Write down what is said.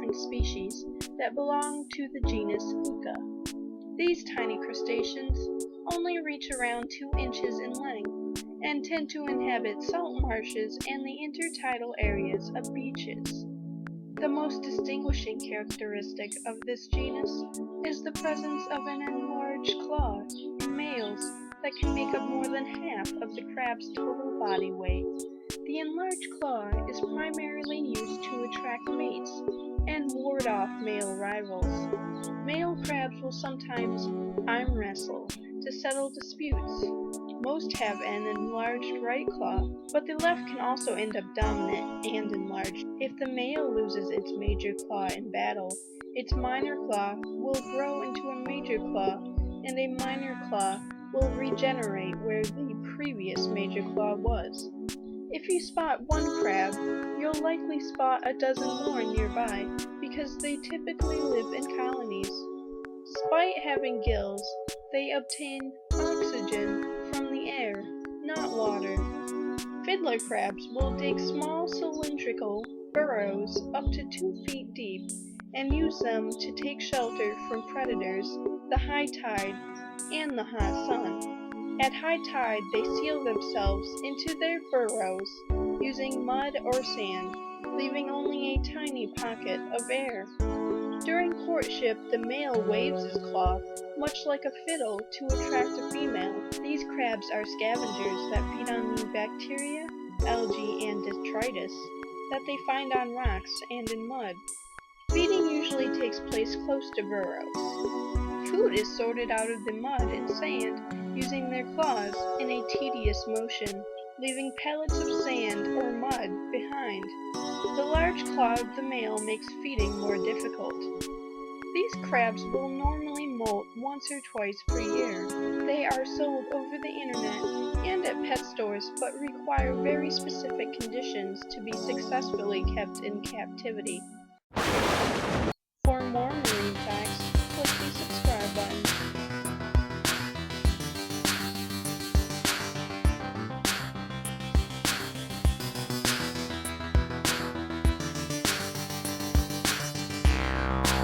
crab-like species that belong to the genus Fuca. These tiny crustaceans only reach around 2 inches in length and tend to inhabit salt marshes and the intertidal areas of beaches. The most distinguishing characteristic of this genus is the presence of an enlarged claw in males that can make up more than half of the crab's total body weight. The enlarged claw is primarily used to attract mates and ward off male rivals. Male crabs will sometimes arm wrestle to settle disputes. Most have an enlarged right claw, but the left can also end up dominant and enlarged. If the male loses its major claw in battle, its minor claw will grow into a major claw, and a minor claw will regenerate where the previous major claw was. If you spot one crab, you'll likely spot a dozen more nearby because they typically live in colonies. Despite having gills, they obtain oxygen from the air, not water. Fiddler crabs will dig small cylindrical burrows up to 2 feet deep and use them to take shelter from predators, the high tide, and the hot sun. At high tide, they seal themselves into their burrows using mud or sand, leaving only a tiny pocket of air. During courtship, the male waves his claw, much like a fiddle, to attract a female. These crabs are scavengers that feed on the bacteria, algae, and detritus that they find on rocks and in mud. Feeding usually takes place close to burrows. Food is sorted out of the mud and sand using their claws in a tedious motion, leaving pellets of sand or mud behind. The large claw of the male makes feeding more difficult. These crabs will normally molt once or twice per year. They are sold over the internet and at pet stores, but require very specific conditions to be successfully kept in captivity. For more